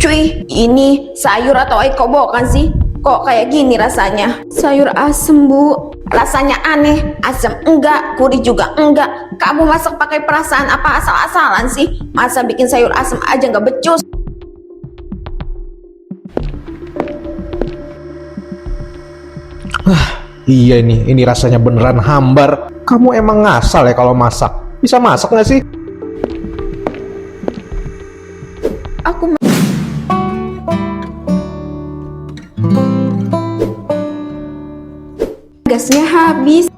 Cuy, ini sayur atau kobokan sih? Kok kayak gini rasanya? Sayur asem, Bu. Rasanya aneh, asem enggak, gurih juga enggak. Kamu masak pakai perasaan apa asal-asalan sih? Masa bikin sayur asem aja nggak becus? Iya ini rasanya beneran hambar. Kamu emang ngasal ya kalau masak? Bisa masak nggak sih? Aku gasnya habis.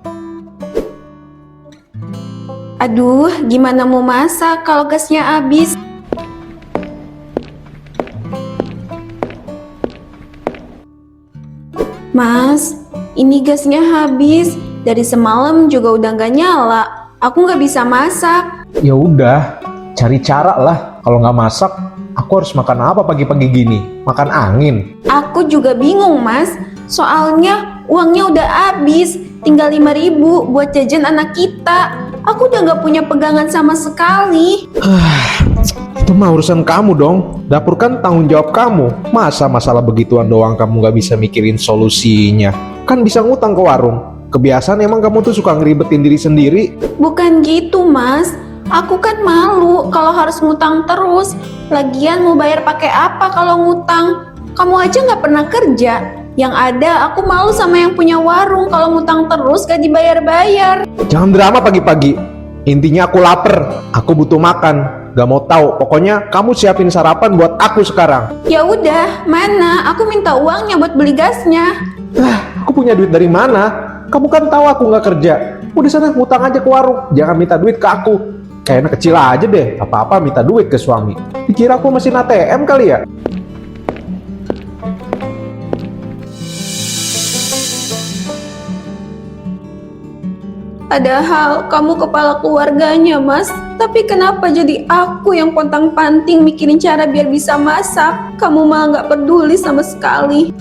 Aduh, gimana mau masak kalau gasnya habis? Mas, ini gasnya habis. Dari semalam juga udah nggak nyala. Aku nggak bisa masak. Ya udah, cari cara lah. Kalau nggak masak, aku harus makan apa pagi-pagi gini? Makan angin. Aku juga bingung, Mas. Soalnya uangnya udah habis. Tinggal 5.000 buat jajan anak kita. Aku udah nggak punya pegangan sama sekali. Itu mah urusan kamu dong. Dapur kan tanggung jawab kamu. Masa masalah begituan doang kamu nggak bisa mikirin solusinya? Kan bisa ngutang ke warung. Kebiasaan emang kamu tuh suka ngeribetin diri sendiri. Bukan gitu, Mas. Aku kan malu kalau harus ngutang terus. Lagian mau bayar pakai apa kalau ngutang? Kamu aja nggak pernah kerja. Yang ada aku malu sama yang punya warung kalau ngutang terus gak dibayar-bayar. Jangan drama pagi-pagi. Intinya aku lapar. Aku butuh makan. Gak mau tahu. Pokoknya kamu siapin sarapan buat aku sekarang. Ya udah, mana? Aku minta uangnya buat beli gasnya. Aku punya duit dari mana? Kamu kan tahu aku nggak kerja. Udah sana ngutang aja ke warung. Jangan minta duit ke aku. Kayak anak kecil aja deh. Apa-apa minta duit ke suami. Dikira aku mesin ATM kali ya? Padahal kamu kepala keluarganya, Mas. Tapi kenapa jadi aku yang pontang-panting mikirin cara biar bisa masak? Kamu malah gak peduli sama sekali.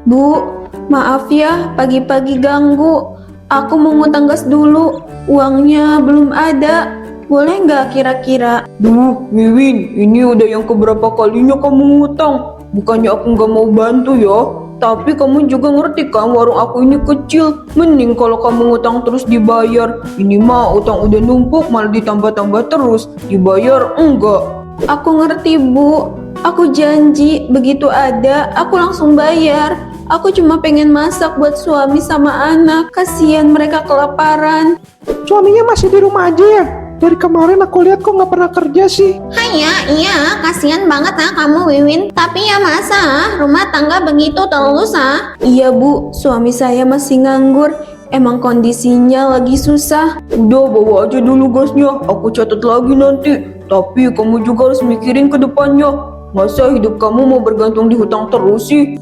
Bu, maaf ya pagi-pagi ganggu. Aku mau ngutang gas dulu, uangnya belum ada. Boleh nggak kira-kira? Duh, Wiwin, ini udah yang keberapa kalinya kamu ngutang? Bukannya aku nggak mau bantu ya, tapi kamu juga ngerti kan warung aku ini kecil. Mending kalau kamu ngutang terus dibayar. Ini mah utang udah numpuk malah ditambah-tambah terus. Dibayar enggak? Aku ngerti, Bu. Aku janji begitu ada, aku langsung bayar. Aku cuma pengen masak buat suami sama anak. Kasihan mereka kelaparan. Suaminya masih di rumah aja ya? Dari kemarin aku lihat kok nggak pernah kerja sih. Iya, kasihan banget kamu Wiwin. Tapi ya masa rumah tangga begitu terus Iya Bu, suami saya masih nganggur. Emang kondisinya lagi susah. Udah bawa aja dulu gasnya, aku catat lagi nanti. Tapi kamu juga harus mikirin ke depannya. Masa hidup kamu mau bergantung di hutang terus sih?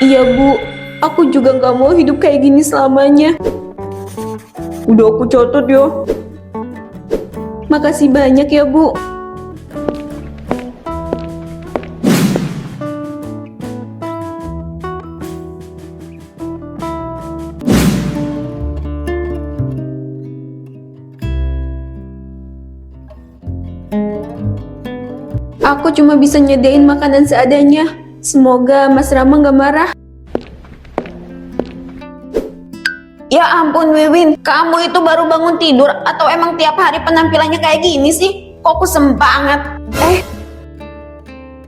Iya Bu, aku juga gak mau hidup kayak gini selamanya. Udah aku catat ya. Makasih banyak ya Bu. Aku cuma bisa nyediain makanan seadanya. Semoga Mas Rama gak marah. Ya ampun Wiwin, kamu itu baru bangun tidur atau emang tiap hari penampilannya kayak gini sih? Kok kusem banget?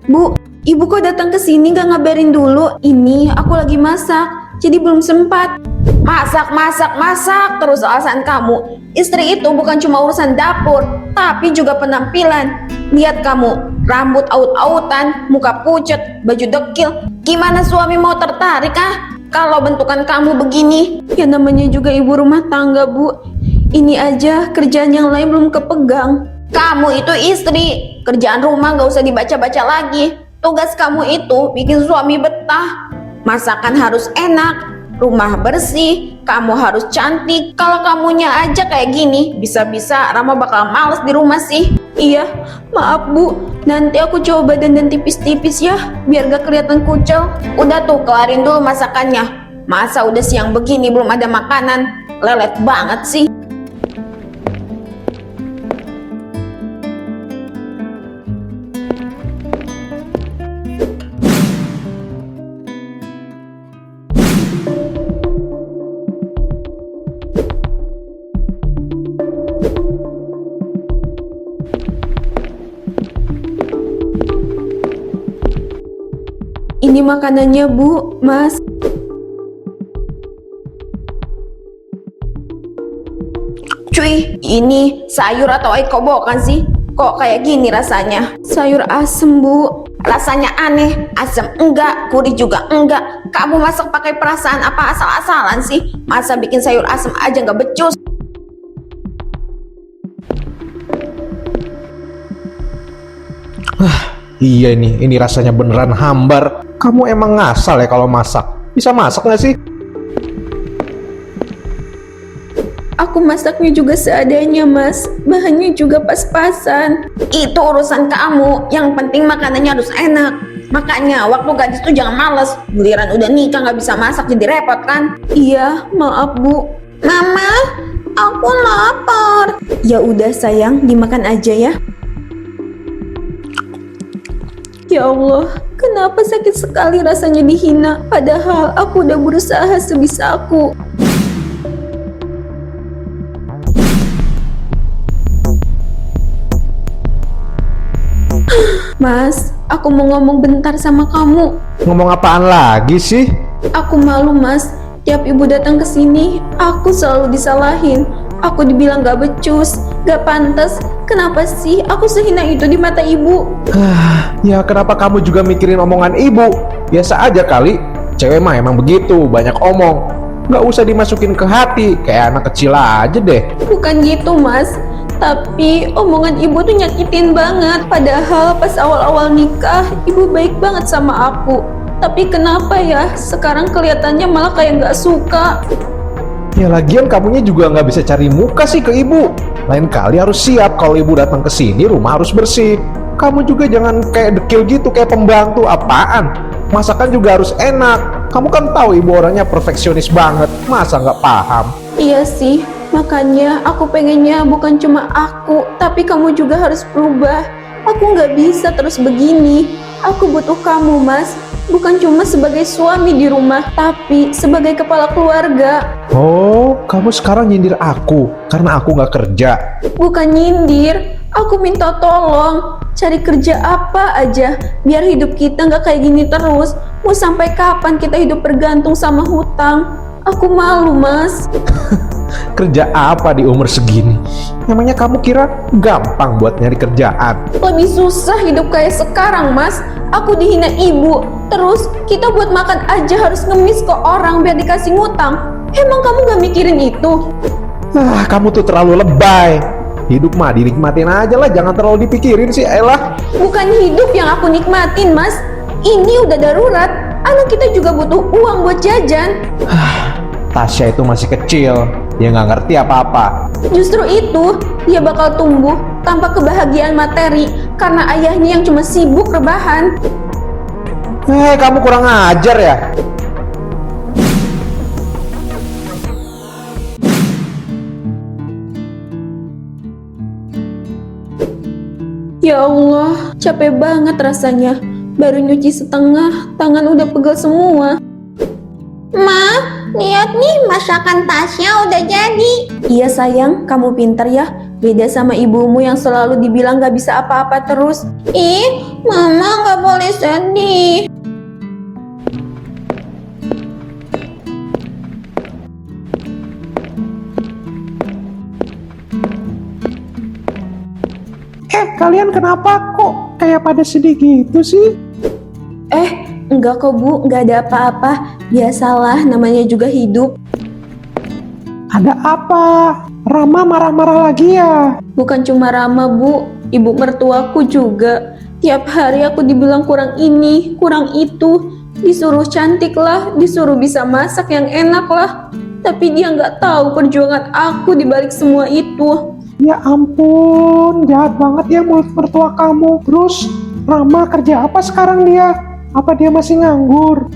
Bu, ibu kok datang ke sini gak ngabarin dulu? Ini aku lagi masak, jadi belum sempat. Masak terus alasan kamu. Istri itu bukan cuma urusan dapur, tapi juga penampilan. Lihat kamu, rambut aut-autan, muka pucet, baju dekil. Gimana suami mau tertarik kalau bentukan kamu begini? Ya namanya juga ibu rumah tangga, Bu. Ini aja kerjaan yang lain belum kepegang. Kamu itu istri, kerjaan rumah gak usah dibaca-baca lagi. Tugas kamu itu bikin suami betah. Masakan harus enak, rumah bersih, Kamu harus cantik. Kalau kamunya aja kayak gini, bisa-bisa Rama bakal males di rumah sih. Iya, maaf Bu. Nanti aku coba dandan tipis-tipis ya, biar gak kelihatan kucel. Udah tuh, kelarin dulu masakannya. Masa udah siang begini belum ada makanan? Lelet banget sih. Ini makanannya Bu, Mas. Cuy, ini sayur atau eko kan sih? Kok kayak gini rasanya? Sayur asem Bu. Rasanya aneh, asam enggak, gurih juga enggak. Kamu masak pakai perasaan apa asal-asalan sih? Masa bikin sayur asam aja nggak becus? Iya ini rasanya beneran hambar. Kamu emang ngasal ya kalau masak? Bisa masak nggak sih? Aku masaknya juga seadanya Mas. Bahannya juga pas-pasan. Itu urusan kamu, yang penting makanannya harus enak. Makanya waktu gadis tuh jangan males. Giliran udah nikah nggak bisa masak jadi repot kan? Iya, maaf Bu. Mama, aku lapar. Ya udah sayang, dimakan aja ya. Ya Allah, kenapa sakit sekali rasanya dihina? Padahal aku udah berusaha sebisa aku. Mas, aku mau ngomong bentar sama kamu. Ngomong apaan lagi sih? Aku malu Mas, tiap ibu datang ke sini, aku selalu disalahin. Aku dibilang gak becus, gak pantas. Kenapa sih aku sehina itu di mata ibu? Ya kenapa kamu juga mikirin omongan ibu? Biasa aja kali. Cewek mah emang begitu, banyak omong. Nggak usah dimasukin ke hati, kayak anak kecil aja deh. Bukan gitu Mas, tapi omongan ibu tuh nyakitin banget. Padahal pas awal-awal nikah, ibu baik banget sama aku. Tapi kenapa ya, sekarang kelihatannya malah kayak gak suka. Ya lagian kamunya juga nggak bisa cari muka sih ke ibu. Lain kali harus siap kalau ibu datang ke sini rumah harus bersih. Kamu juga jangan kayak dekil gitu kayak pembantu apaan. Masakan juga harus enak. Kamu kan tahu ibu orangnya perfeksionis banget. Masa nggak paham? Iya sih, makanya aku pengennya bukan cuma aku, tapi kamu juga harus berubah. Aku nggak bisa terus begini. Aku butuh kamu Mas. Bukan cuma sebagai suami di rumah, tapi sebagai kepala keluarga. Oh, kamu sekarang nyindir aku karena aku nggak kerja. Bukan nyindir, aku minta tolong. Cari kerja apa aja, biar hidup kita nggak kayak gini terus. Mau sampai kapan kita hidup bergantung sama hutang? Aku malu, Mas. Kerja apa di umur segini? Emangnya kamu kira gampang buat nyari kerjaan? Lebih susah hidup kayak sekarang, Mas. Aku dihina ibu. Terus kita buat makan aja harus ngemis ke orang biar dikasih ngutang. Emang kamu gak mikirin itu? Kamu tuh terlalu lebay. Hidup mah dinikmatin aja lah, jangan terlalu dipikirin sih, elah. Bukan hidup yang aku nikmatin, Mas. Ini udah darurat. Anak kita juga butuh uang buat jajan. Tasya itu masih kecil, dia nggak ngerti apa-apa. Justru itu, dia bakal tumbuh tanpa kebahagiaan materi karena ayahnya yang cuma sibuk rebahan. Kamu kurang ajar ya? Ya Allah, capek banget rasanya. Baru nyuci setengah, tangan udah pegel semua. Ma, lihat nih masakan Tasya udah jadi. Iya sayang, kamu pintar ya. Beda sama ibumu yang selalu dibilang gak bisa apa-apa terus. Ih, Mama gak boleh sedih. Kalian kenapa kok kayak pada sedih gitu sih? Enggak kok Bu, enggak ada apa-apa. Biasalah, namanya juga hidup. Ada apa? Rama marah-marah lagi ya? Bukan cuma Rama Bu, ibu mertuaku juga. Tiap hari aku dibilang kurang ini, kurang itu. Disuruh cantik lah, disuruh bisa masak yang enak lah. Tapi dia nggak tahu perjuangan aku di balik semua itu. Ya ampun, jahat banget ya mulut mertua kamu. Terus Rama kerja apa sekarang dia? Apa dia masih nganggur?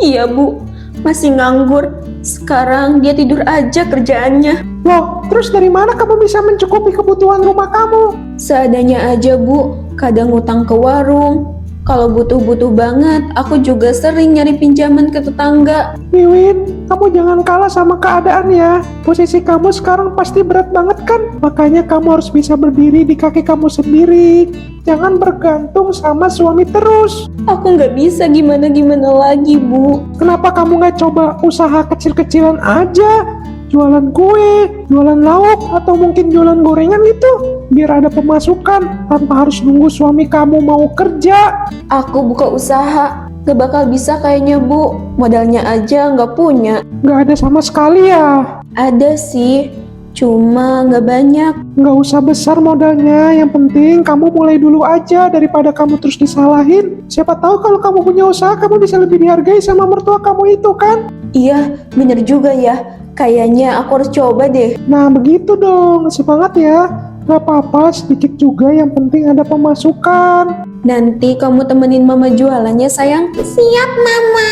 Iya Bu, masih nganggur. Sekarang dia tidur aja kerjaannya. Loh, terus dari mana kamu bisa mencukupi kebutuhan rumah kamu? Seadanya aja Bu, kadang ngutang ke warung. Kalau butuh-butuh banget, aku juga sering nyari pinjaman ke tetangga. Wiwin, kamu jangan kalah sama keadaan ya. Posisi kamu sekarang pasti berat banget kan? Makanya kamu harus bisa berdiri di kaki kamu sendiri. Jangan bergantung sama suami terus. Aku nggak bisa gimana-gimana lagi Bu. Kenapa kamu nggak coba usaha kecil-kecilan aja? Jualan kue, jualan lauk, atau mungkin jualan gorengan gitu. Biar ada pemasukan, tanpa harus nunggu suami kamu mau kerja. Aku buka usaha, gak bakal bisa kayaknya Bu. Modalnya aja nggak punya. Nggak ada sama sekali ya. Ada sih, cuma nggak banyak. Nggak usah besar modalnya, yang penting kamu mulai dulu aja daripada kamu terus disalahin. Siapa tahu kalau kamu punya usaha, kamu bisa lebih dihargai sama mertua kamu itu kan? Iya, bener juga ya. Kayaknya aku harus coba deh. Nah begitu dong, semangat ya. Gak apa-apa, sedikit juga, yang penting ada pemasukan. Nanti kamu temenin Mama jualannya sayang. Siap Mama.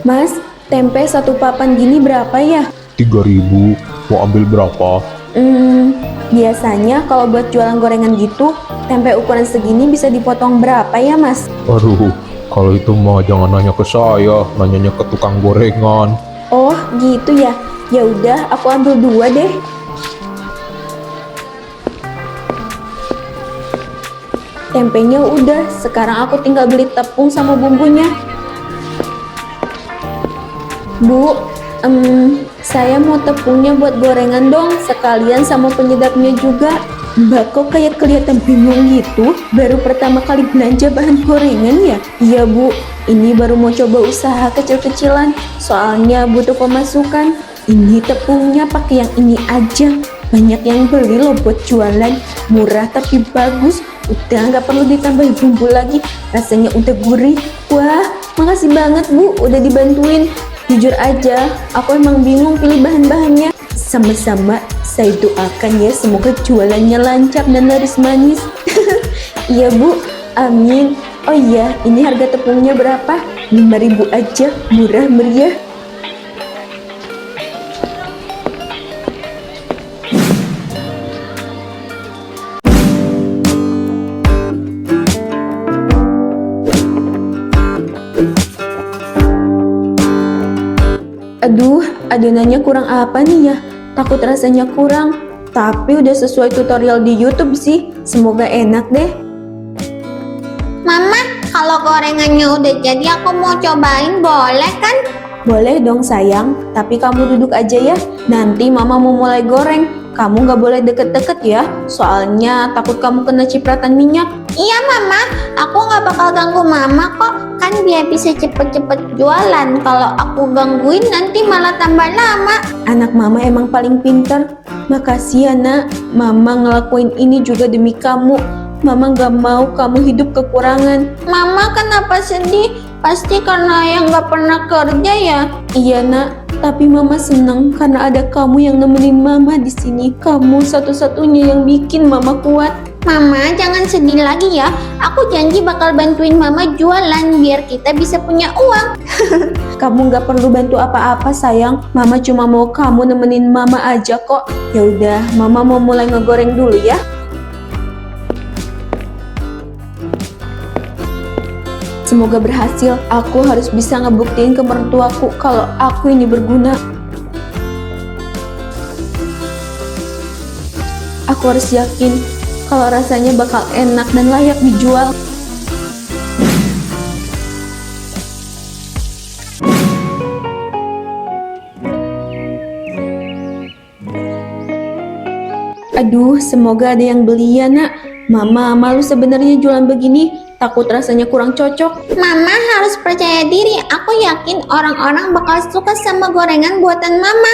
Mas, tempe satu papan gini berapa ya? 3.000, mau ambil berapa? Biasanya kalau buat jualan gorengan gitu, tempe ukuran segini bisa dipotong berapa ya Mas? Aduh, kalau itu mah jangan nanya ke saya, nanyanya ke tukang gorengan. Oh gitu ya. Ya udah, aku ambil 2 deh. Tempenya udah, sekarang aku tinggal beli tepung sama bumbunya. Bu, saya mau tepungnya buat gorengan dong, sekalian sama penyedapnya juga. Mbak kok kayak kelihatan bingung gitu, baru pertama kali belanja bahan gorengan ya? Iya Bu, ini baru mau coba usaha kecil-kecilan, soalnya butuh pemasukan. Ini tepungnya pakai yang ini aja, banyak yang beli loh buat jualan, murah tapi bagus. Udah nggak perlu ditambahin bumbu lagi, rasanya udah gurih. Wah, makasih banget Bu, udah dibantuin. Jujur aja, aku emang bingung pilih bahan-bahannya. Sama-sama, saya doakan ya semoga jualannya lancar dan laris manis. Iya Bu, amin. Oh iya, ini harga tepungnya berapa? 5.000 aja, murah meriah. Aduh, adonannya kurang apa nih ya? Takut rasanya kurang. Tapi udah sesuai tutorial di YouTube sih. Semoga enak deh. Mama, kalau gorengannya udah jadi aku mau cobain, boleh kan? Boleh dong sayang, tapi kamu duduk aja ya. Nanti mama mau mulai goreng. Kamu gak boleh deket-deket ya, soalnya takut kamu kena cipratan minyak. Iya Mama, aku gak bakal ganggu Mama kok. Kan biar bisa cepet-cepet jualan. Kalau aku gangguin nanti malah tambah lama. Anak mama emang paling pintar. Makasih ya nak, mama ngelakuin ini juga demi kamu. Mama gak mau kamu hidup kekurangan. Mama kenapa sedih? Pasti karena ayah gak pernah kerja ya? Iya nak, tapi mama senang karena ada kamu yang nemenin mama di sini. Kamu satu-satunya yang bikin mama kuat. Mama jangan sedih lagi ya. Aku janji bakal bantuin Mama jualan biar kita bisa punya uang. Kamu gak perlu bantu apa-apa sayang. Mama cuma mau kamu nemenin mama aja kok. Ya udah, mama mau mulai ngegoreng dulu ya. Semoga berhasil. Aku harus bisa ngebuktiin ke mertuaku kalau aku ini berguna. Aku harus yakin kalau rasanya bakal enak dan layak dijual. Aduh, semoga ada yang beli ya nak. Mama malu sebenarnya jualan begini, takut rasanya kurang cocok. Mama harus percaya diri. Aku yakin orang-orang bakal suka sama gorengan buatan Mama.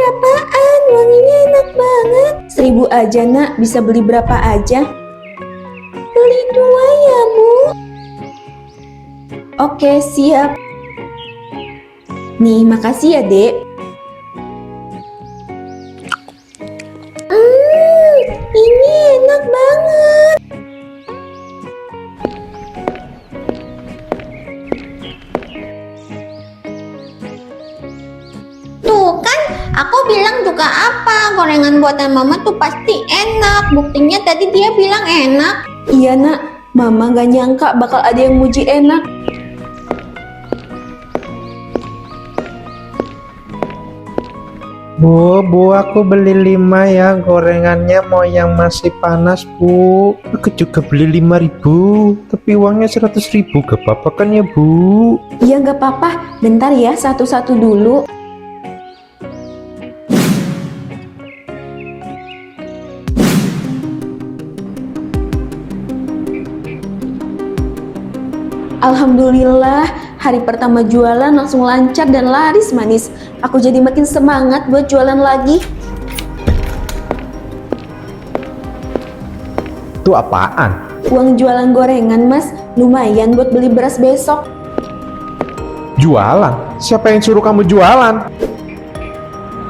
berapaan? Wanginya enak banget. 1.000 aja nak, bisa beli berapa aja? Beli 2 ya, Bu. Oke, siap. Nih, makasih ya, Dek. Ini enak banget. Tuh kan, aku bilang juga apa, gorengan buatan mama tuh pasti enak. Buktinya tadi dia bilang enak. Iya, nak. Mama gak nyangka bakal ada yang muji enak. Bu, aku beli 5 ya, gorengannya mau yang masih panas, Bu. Aku juga beli 5.000, tapi uangnya 100.000, gak apa-apa kan ya, Bu? Iya, gak apa-apa. Bentar ya, satu-satu dulu. Alhamdulillah, hari pertama jualan langsung lancar dan laris manis. Aku jadi makin semangat buat jualan lagi. Itu apaan? Uang jualan gorengan, Mas. Lumayan buat beli beras besok. Jualan? Siapa yang suruh kamu jualan?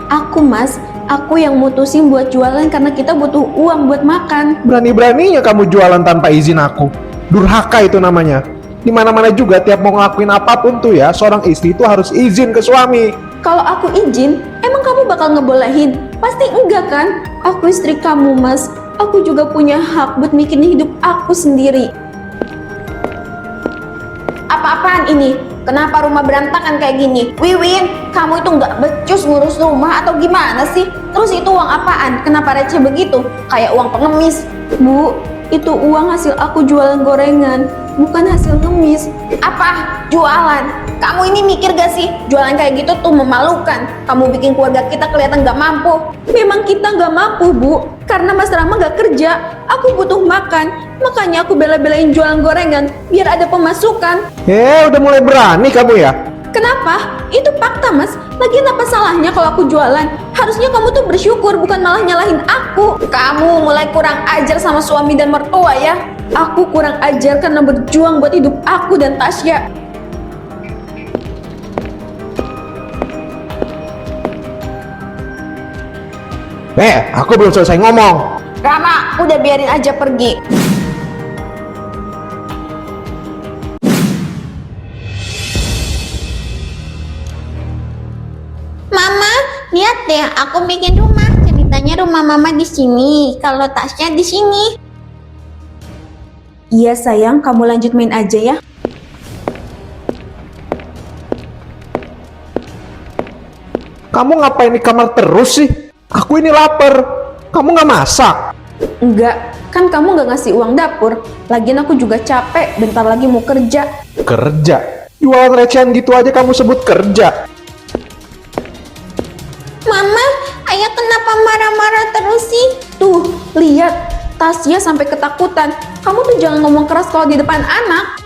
Aku, Mas. Aku yang mutusin buat jualan karena kita butuh uang buat makan. Berani-beraninya kamu jualan tanpa izin aku. Durhaka itu namanya. Di mana-mana juga tiap mau ngelakuin apapun tuh ya, seorang istri itu harus izin ke suami. Kalau aku izin, emang kamu bakal ngebolehin? Pasti enggak kan? Aku istri kamu, Mas. Aku juga punya hak buat mikirin hidup aku sendiri. Apa-apaan ini? Kenapa rumah berantakan kayak gini? Wiwin, kamu itu nggak becus ngurus rumah atau gimana sih? Terus itu uang apaan? Kenapa receh begitu? Kayak uang pengemis. Bu, itu uang hasil aku jualan gorengan, bukan hasil ngemis. Apa? Jualan? Kamu ini mikir gak sih? Jualan kayak gitu tuh memalukan. Kamu bikin keluarga kita kelihatan gak mampu. Memang kita gak mampu, Bu. Karena Mas Rama gak kerja. Aku butuh makan. Makanya aku bela-belain jualan gorengan biar ada pemasukan. Udah mulai berani kamu ya? Kenapa? Itu fakta, Mas. Lagian apa salahnya kalau aku jualan? Harusnya kamu tuh bersyukur, bukan malah nyalahin aku. Kamu mulai kurang ajar sama suami dan mertua ya. Aku kurang ajar karena berjuang buat hidup aku dan Tasya. Aku belum selesai ngomong. Rama, udah biarin aja pergi. Mama, lihat deh, aku bikin rumah. Ceritanya rumah mama di sini, kalau Tasya di sini. Iya sayang, kamu lanjut main aja ya. Kamu ngapain di kamar terus sih? Aku ini lapar. Kamu nggak masak? Enggak, kan kamu nggak ngasih uang dapur. Lagian aku juga capek, bentar lagi mau kerja. Kerja? Jualan recehan gitu aja kamu sebut kerja? Mama, ayah kenapa marah-marah terus sih? Tuh, lihat. Tasya sampai ketakutan. Kamu tuh jangan ngomong keras kalau di depan anak.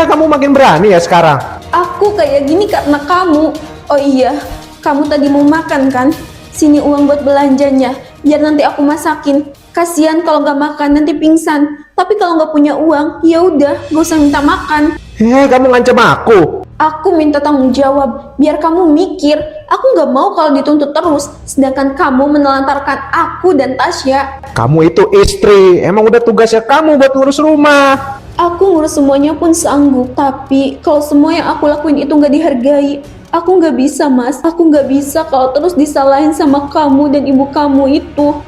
Kamu makin berani ya sekarang? Aku kayak gini karena kamu. Oh iya, kamu tadi mau makan kan? Sini uang buat belanjanya, biar nanti aku masakin. Kasihan kalau nggak makan nanti pingsan. Tapi kalau nggak punya uang, ya udah, gak usah minta makan. Kamu ngancam aku? Aku minta tanggung jawab, biar kamu mikir. Aku nggak mau kalau dituntut terus, sedangkan kamu menelantarkan aku dan Tasya. Kamu itu istri, emang udah tugasnya kamu buat ngurus rumah. Aku ngurus semuanya pun sanggup, tapi kalau semua yang aku lakuin itu nggak dihargai, aku nggak bisa, Mas. Aku nggak bisa kalau terus disalahin sama kamu dan ibu kamu itu.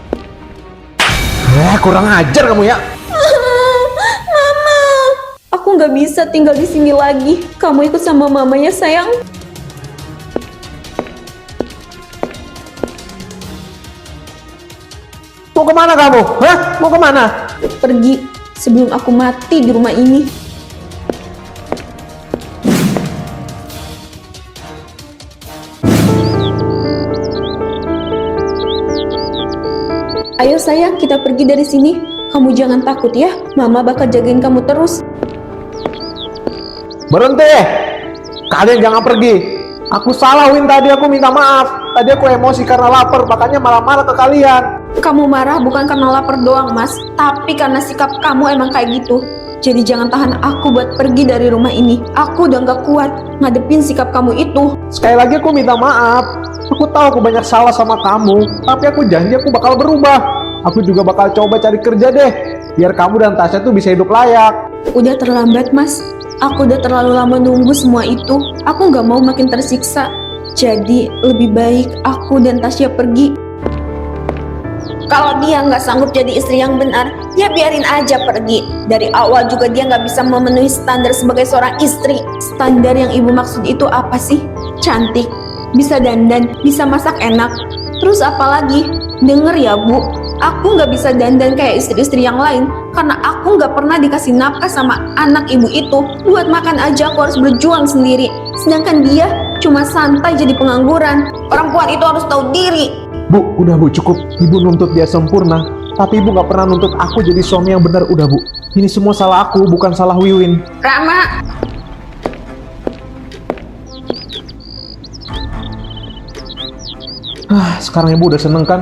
Kurang ajar kamu ya. Mama, aku nggak bisa tinggal di sini lagi. Kamu ikut sama mama ya sayang. Mau kemana kamu? Mau kemana? Pergi sebelum aku mati di rumah ini. Ayo sayang, kita pergi dari sini. Kamu jangan takut ya, mama bakal jagain kamu terus. Berhenti! Kalian jangan pergi. Aku salah Win, tadi aku minta maaf. Tadi aku emosi karena lapar, makanya marah-marah ke kalian. Kamu marah bukan karena lapar doang, Mas, tapi karena sikap kamu emang kayak gitu. Jadi jangan tahan aku buat pergi dari rumah ini. Aku udah gak kuat ngadepin sikap kamu itu. Sekali lagi aku minta maaf. Aku tahu aku banyak salah sama kamu, tapi aku janji aku bakal berubah. Aku juga bakal coba cari kerja deh, biar kamu dan Tasya tuh bisa hidup layak. Udah terlambat, Mas. Aku udah terlalu lama nunggu semua itu. Aku gak mau makin tersiksa. Jadi lebih baik aku dan Tasya pergi. Kalau dia nggak sanggup jadi istri yang benar, ya biarin aja pergi. Dari awal juga dia nggak bisa memenuhi standar sebagai seorang istri. Standar yang ibu maksud itu apa sih? Cantik, bisa dandan, bisa masak enak. Terus apa lagi? Denger ya bu, aku nggak bisa dandan kayak istri-istri yang lain karena aku nggak pernah dikasih nafkah sama anak ibu itu. Buat makan aja aku harus berjuang sendiri. Sedangkan dia cuma santai jadi pengangguran. Perempuan itu harus tahu diri. Bu, udah bu, cukup. Ibu nuntut dia sempurna, tapi ibu gak pernah nuntut aku jadi suami yang benar. Udah bu, ini semua salah aku, bukan salah Wiwin. Rama, Sekarang ibu udah seneng kan?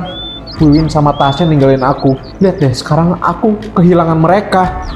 Wiwin sama Tasya ninggalin aku. Lihat deh, sekarang aku kehilangan mereka.